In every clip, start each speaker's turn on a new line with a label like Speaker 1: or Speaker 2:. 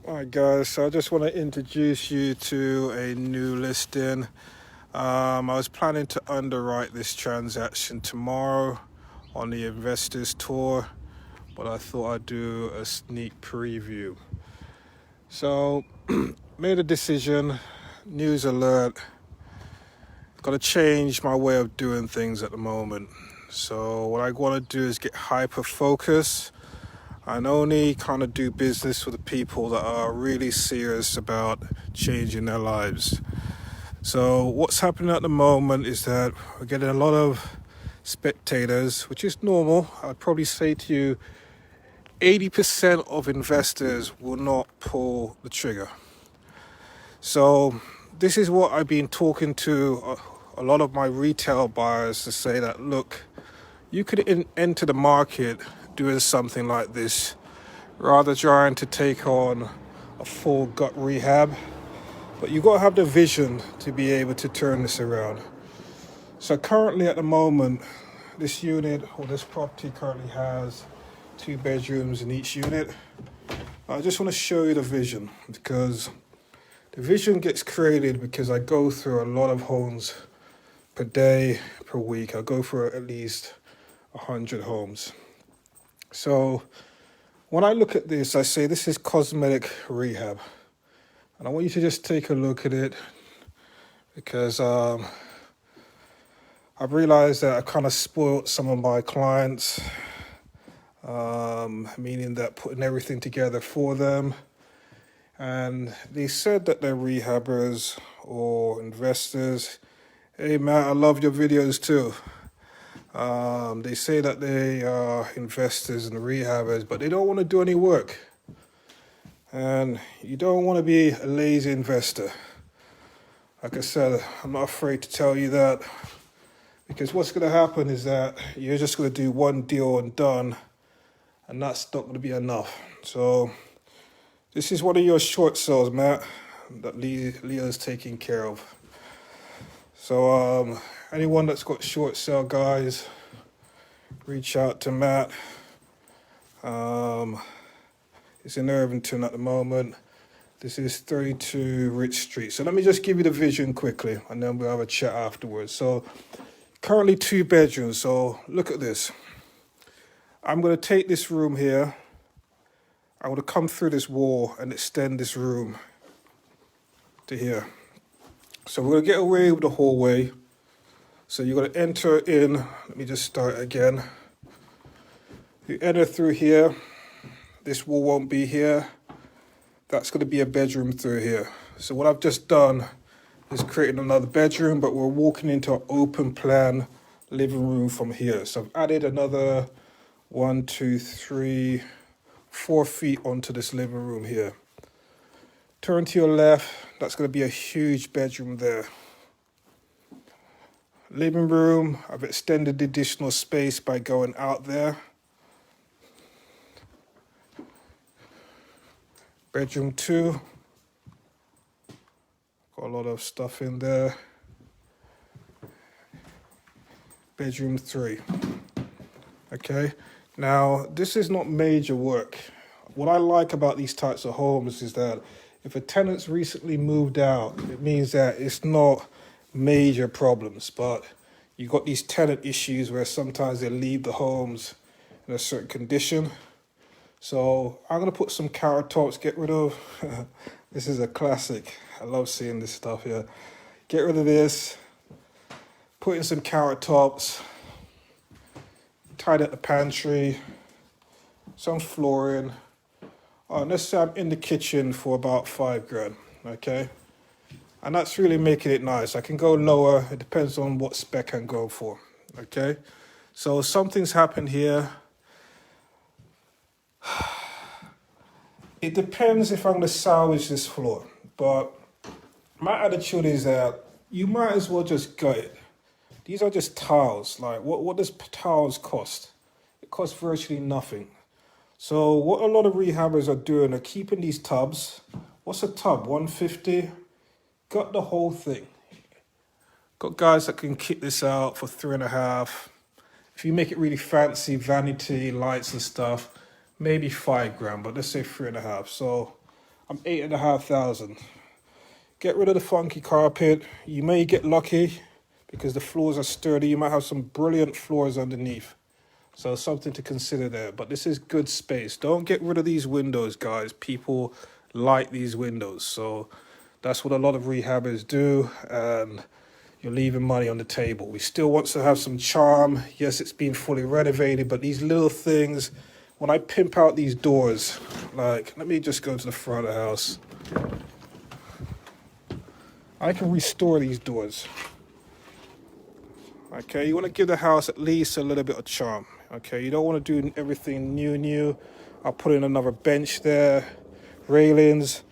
Speaker 1: Alright guys, so I just want to introduce you to a new listing. I was planning to underwrite this transaction tomorrow on the investors tour, but I thought I'd do a sneak preview. So, made a decision, news alert, got to change my way of doing things at the moment. So what I want to do is get hyper focused and only kind of do business with the people that are really serious about changing their lives. So what's happening at the moment is that we're getting a lot of spectators, which is normal. I'd probably say to you 80% of investors will not pull the trigger. So this is what I've been talking to a lot of my retail buyers to say that, look, you could enter the market doing something like this rather trying to take on a full gut rehab, but you got to have the vision to be able to turn this around. So currently at the moment, this unit or this property currently has 2 bedrooms in each unit. I just want to show you the vision, because the vision gets created because I go through a lot of homes per day, per week. I go for at least 100 homes. So when I look at this, I say this is cosmetic rehab. And I want you to just take a look at it, because I've realized that I kind of spoiled some of my clients, meaning that putting everything together for them. And they said that they're rehabbers or investors. Hey man, I love your videos too. They say that they are investors and rehabbers, but they don't want to do any work. And you don't want to be a lazy investor. Like I said, I'm not afraid to tell you that, because what's going to happen is that you're just going to do one deal and done, and that's not going to be enough. So this is one of your short sales, Matt, that Leah's taking care of. So anyone that's got short sale guys, reach out to Matt. It's in Irvington at the moment. This is 32 Rich Street. So let me just give you the vision quickly, and then we'll have a chat afterwards. So currently 2 bedrooms. So look at this. I'm going to take this room here. I'm going to come through this wall and extend this room to here. So we're going to get away with the hallway. So you're going to enter in. Let me just start again. You enter through here. This wall won't be here. That's going to be a bedroom through here. So what I've just done is creating another bedroom, but we're walking into an open plan living room from here. So I've added another 1, 2, 3, 4 feet onto this living room here. Turn to your left. That's going to be a huge bedroom there. Living room, I've extended the additional space by going out there. Bedroom 2, got a lot of stuff in there. Bedroom 3. Okay, now this is not major work. What I like about these types of homes is that if a tenant's recently moved out, it means that it's not major problems, but you got these tenant issues where sometimes they leave the homes in a certain condition. So I'm going to put some countertops, get rid of, this is a classic. I love seeing this stuff here. Get rid of this, put in some countertops, tidy up the pantry, some flooring. Let's say I'm in the kitchen for about $5,000, okay? And that's really making it nice. I can go lower, it depends on what spec I'm going for, okay? So something's happened here. It depends if I'm going to salvage this floor, but my attitude is that you might as well just gut it. These are just tiles. Like, what does tiles cost? It costs virtually nothing. So what a lot of rehabbers are doing are keeping these tubs. What's a tub? $150? Gut the whole thing. Got guys that can kick this out for $3.5. If you make it really fancy, vanity, lights and stuff, maybe $5,000, but let's say $3.5. So I'm 8,500. Get rid of the funky carpet. You may get lucky because the floors are sturdy. You might have some brilliant floors underneath. So something to consider there. But this is good space. Don't get rid of these windows, guys. People like these windows. So that's what a lot of rehabbers do. And you're leaving money on the table. We still want to have some charm. Yes, it's been fully renovated, but these little things, when I pimp out these doors, like, let me just go to the front of the house. I can restore these doors. Okay, you want to give the house at least a little bit of charm. Okay, you don't want to do everything new. I'll put in another bench there, railings.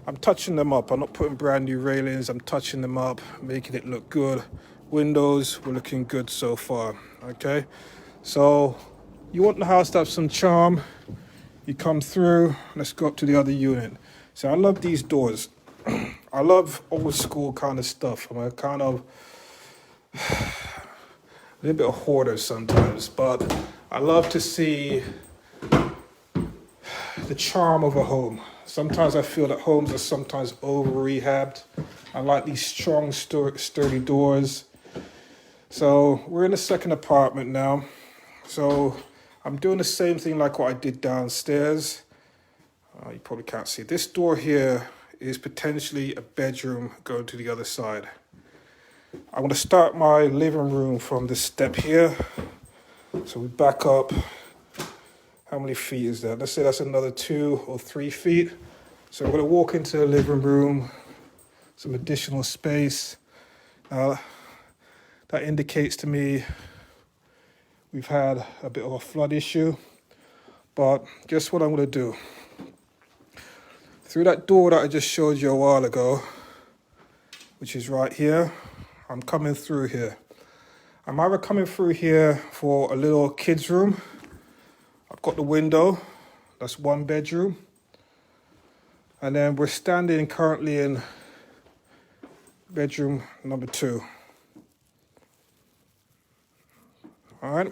Speaker 1: I'm touching them up. I'm not putting brand new railings. I'm touching them up, making it look good. Windows were looking good so far. Okay, so you want the house to have some charm. You come through. Let's go up to the other unit. So I love these doors. I love old school kind of stuff. I'm a kind of a little bit of hoarder sometimes, but I love to see the charm of a home. Sometimes I feel that homes are sometimes over rehabbed. I like these strong, sturdy doors. So we're in the second apartment now. So I'm doing the same thing like what I did downstairs. You probably can't see. This door here is potentially a bedroom going to the other side. I'm going to start my living room from this step here. So we back up. How many feet is that? Let's say that's another 2 or 3 feet. So we're going to walk into the living room, some additional space. Now, that indicates to me we've had a bit of a flood issue. But guess what I'm going to do? Through that door that I just showed you a while ago, which is right here, I'm coming through here. I'm either coming through here for a little kid's room. I've got the window, that's one bedroom. And then we're standing currently in bedroom number 2. All right.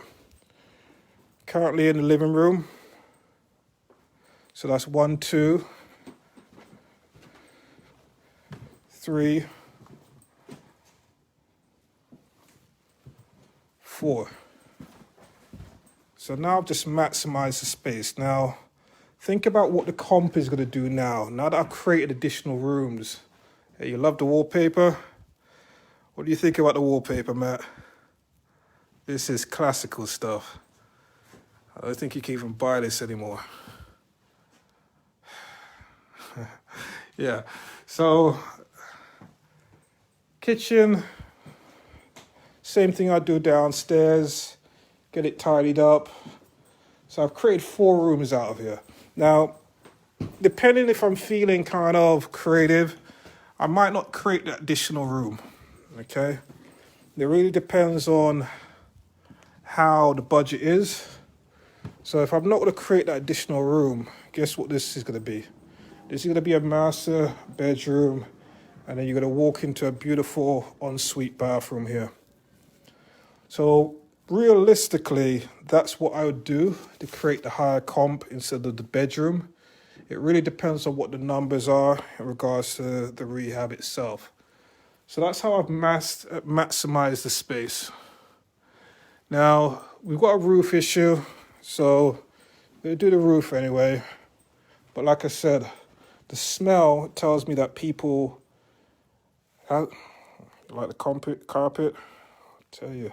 Speaker 1: Currently in the living room. So that's 1, 2, 3, 4. So now I've just maximized the space. Now, think about what the comp is going to do now. Now that I've created additional rooms. Hey, you love the wallpaper? What do you think about the wallpaper, Matt? This is classical stuff. I don't think you can even buy this anymore. Yeah, so kitchen, same thing I do downstairs, get it tidied up. So I've created 4 rooms out of here. Now, depending if I'm feeling kind of creative, I might not create that additional room, okay? It really depends on how the budget is. So if I'm not going to create that additional room, guess what this is going to be? This is going to be a master bedroom, and then you're going to walk into a beautiful ensuite bathroom here. So realistically, that's what I would do to create the higher comp instead of the bedroom. It really depends on what the numbers are in regards to the rehab itself. So that's how I've maximized the space. Now, we've got a roof issue, so we'll do the roof anyway. But like I said, the smell tells me that people like the carpet. I'll tell you,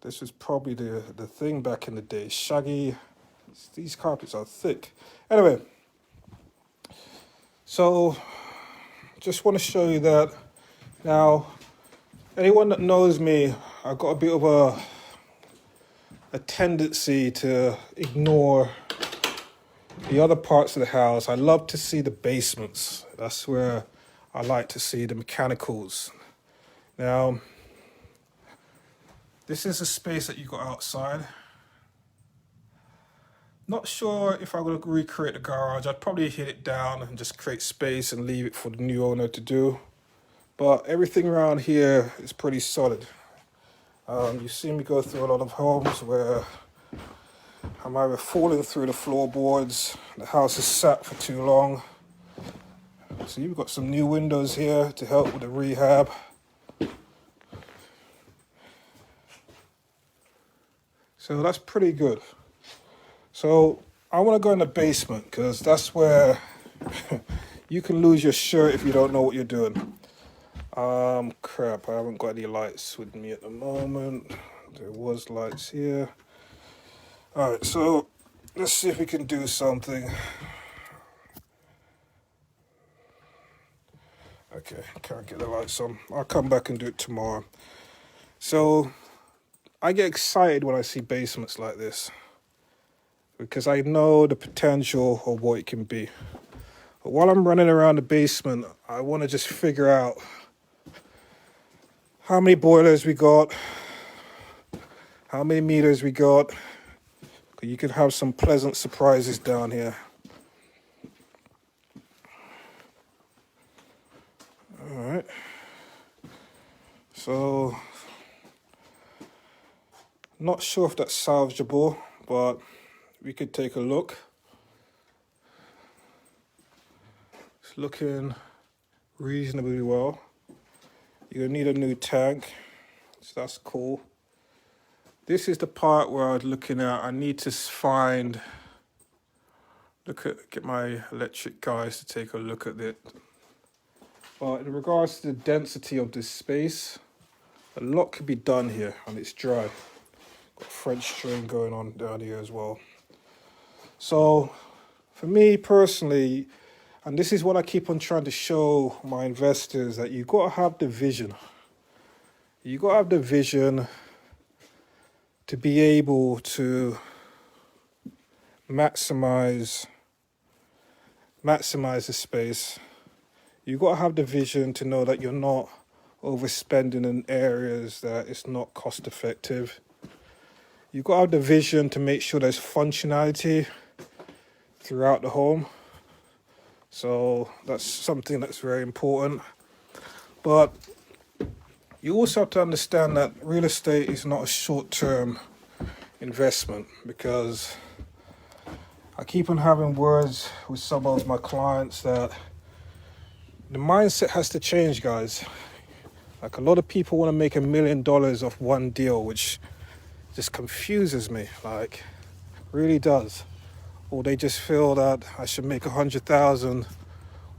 Speaker 1: this is probably the thing back in the day. Shaggy. These carpets are thick. Anyway, so just want to show you that. Now, anyone that knows me, I've got a bit of a tendency to ignore the other parts of the house. I love to see the basements. That's where I like to see the mechanicals. Now, this is a space that you got outside. Not sure if I'm going to recreate the garage. I'd probably hit it down and just create space and leave it for the new owner to do. But everything around here is pretty solid. You've seen me go through a lot of homes where I'm either falling through the floorboards, the house is sat for too long. So you've got some new windows here to help with the rehab. So that's pretty good. So I want to go in the basement because that's where you can lose your shirt if you don't know what you're doing. Crap, I haven't got any lights with me at the moment. There was lights here. Alright, so let's see if we can do something. Okay, can't get the lights on. I'll come back and do it tomorrow. So I get excited when I see basements like this because I know the potential of what it can be. But while I'm running around the basement, I want to just figure out how many boilers we got, how many meters we got. You could have some pleasant surprises down here. All right. So, not sure if that's salvageable, but we could take a look. It's looking reasonably well. You're gonna need a new tank, so that's cool. This is the part where I was looking at. I need to get my electric guys to take a look at it. But in regards to the density of this space, a lot could be done here, and it's dry. Got French drain going on down here as well. So, for me personally, and this is what I keep on trying to show my investors, that you've got to have the vision. You've got to have the vision to be able to maximize the space. You've got to have the vision to know that you're not overspending in areas that it's not cost effective. You've got to have the vision to make sure there's functionality throughout the home. So that's something that's very important. But you also have to understand that real estate is not a short-term investment, because I keep on having words with some of my clients that the mindset has to change, guys. Like, a lot of people want to make $1 million off one deal, which just confuses me, like, really does. Or they just feel that I should make 100,000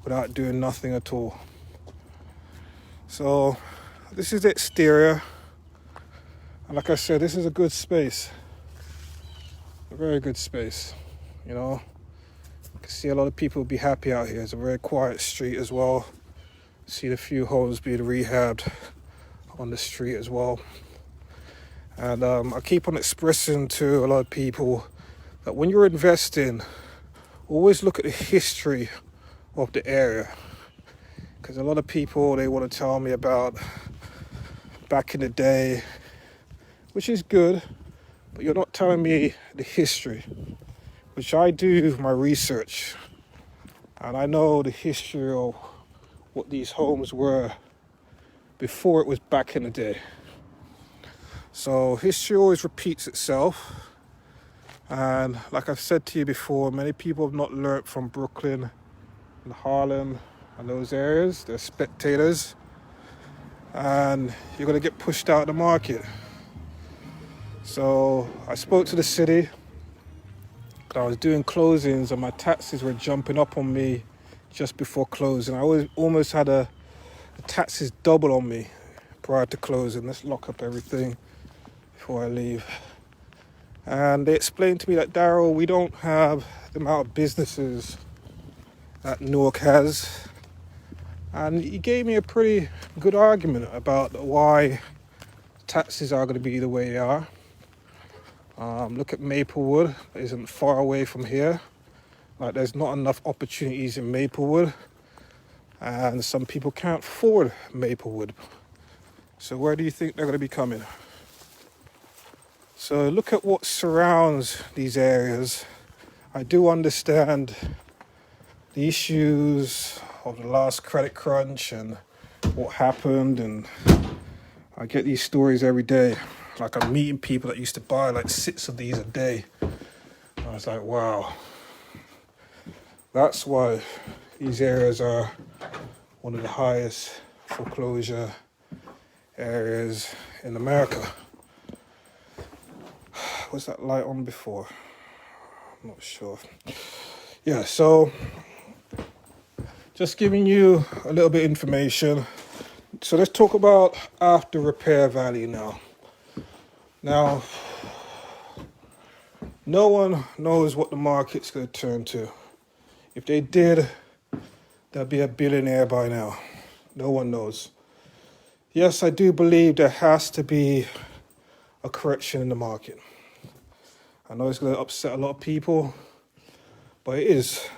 Speaker 1: without doing nothing at all. So this is the exterior, and like I said, this is a good space, a very good space. You know, you can see a lot of people be happy out here. It's a very quiet street as well. See a few homes being rehabbed on the street as well. And I keep on expressing to a lot of people that when you're investing, always look at the history of the area. Because a lot of people, they want to tell me about back in the day, which is good, but you're not telling me the history, which I do my research. And I know the history of what these homes were before it was back in the day. So history always repeats itself. And like I've said to you before, many people have not learnt from Brooklyn and Harlem and those areas. They're spectators, and you're going to get pushed out of the market. So I spoke to the city. I was doing closings and my taxes were jumping up on me just before closing. I almost had the taxes double on me prior to closing. Let's lock up everything before I leave. And they explained to me that, Darrell, we don't have the amount of businesses that Newark has. And he gave me a pretty good argument about why taxes are going to be the way they are. Look at Maplewood. It isn't far away from here. Like, there's not enough opportunities in Maplewood, and some people can't afford Maplewood. So where do you think they're going to be coming? So look at what surrounds these areas. I do understand the issues of the last credit crunch and what happened, and I get these stories every day. Like, I'm meeting people that used to buy like 6 of these a day, I was like, wow, that's why these areas are one of the highest foreclosure areas in America. Was that light on before? I'm not sure. Yeah, so just giving you a little bit of information. So let's talk about after repair value now. Now, no one knows what the market's going to turn to. If they did, they'd be a billionaire by now. No one knows. Yes, I do believe there has to be a correction in the market. I know it's going to upset a lot of people, but it is.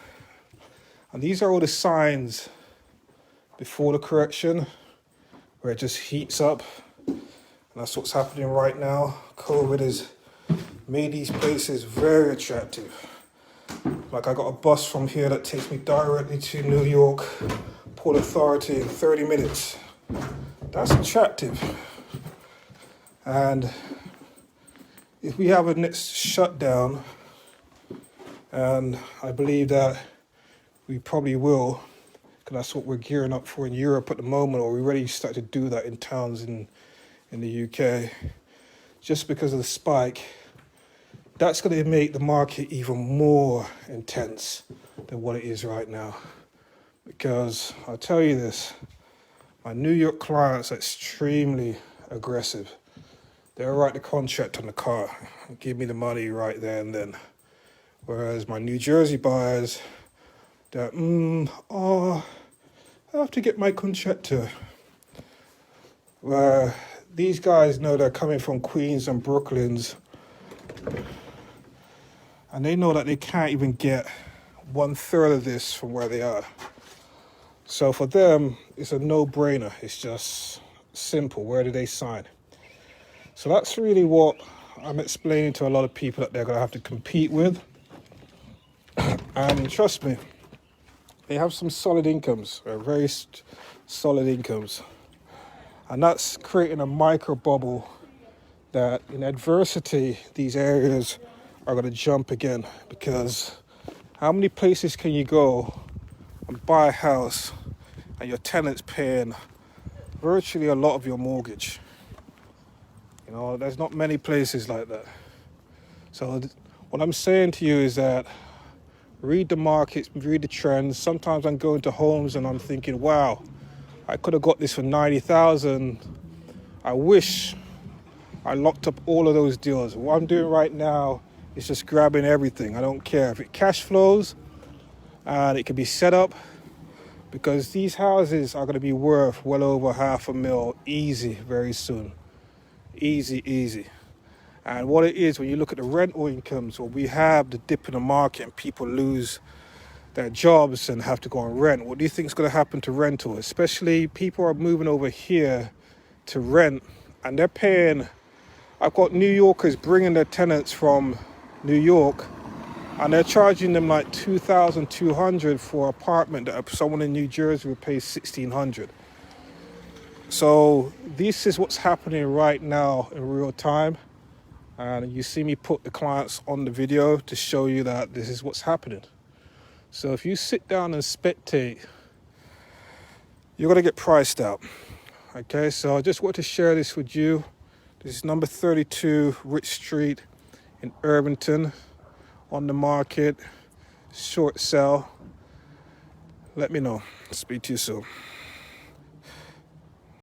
Speaker 1: And these are all the signs before the correction where it just heats up. And that's what's happening right now. COVID has made these places very attractive. Like I got a bus from here that takes me directly to New York Port Authority in 30 minutes. That's attractive. And if we have a next shutdown, and I believe that we probably will, because that's what we're gearing up for in Europe at the moment, or we already started to do that in towns in the UK, just because of the spike, that's going to make the market even more intense than what it is right now. Because I'll tell you this, my New York clients are extremely aggressive. They'll write the contract on the car and give me the money right there and then. Whereas my New Jersey buyers, they're, I have to get my contractor. Where these guys know they're coming from Queens and Brooklyns, and they know that they can't even get 1/3 of this from where they are. So for them, it's a no-brainer. It's just simple. Where do they sign? So that's really what I'm explaining to a lot of people that they're going to have to compete with. And trust me, they have some solid incomes, very solid incomes. And that's creating a micro bubble that in adversity, these areas are going to jump again. Because how many places can you go and buy a house and your tenant's paying virtually a lot of your mortgage? You know, there's not many places like that. So what I'm saying to you is that read the markets, read the trends. Sometimes I'm going to homes and I'm thinking, wow, I could have got this for $90,000. I wish I locked up all of those deals. What I'm doing right now is just grabbing everything. I don't care if it cash flows and it can be set up, because these houses are going to be worth well over $500,000 easy very soon. Easy. And what it is, when you look at the rental incomes, or we have the dip in the market and people lose their jobs and have to go on rent, what do you think is going to happen to rental? Especially people are moving over here to rent and they're paying. I've got New Yorkers bringing their tenants from New York and they're charging them like $2,200 for an apartment that someone in New Jersey would pay $1,600. So this is what's happening right now in real time. And you see me put the clients on the video to show you that this is what's happening. So if you sit down and spectate, you're going to get priced out. Okay, so I just want to share this with you. This is number 32 Rich Street in Irvington, on the market, short sell. Let me know. Speak to you soon.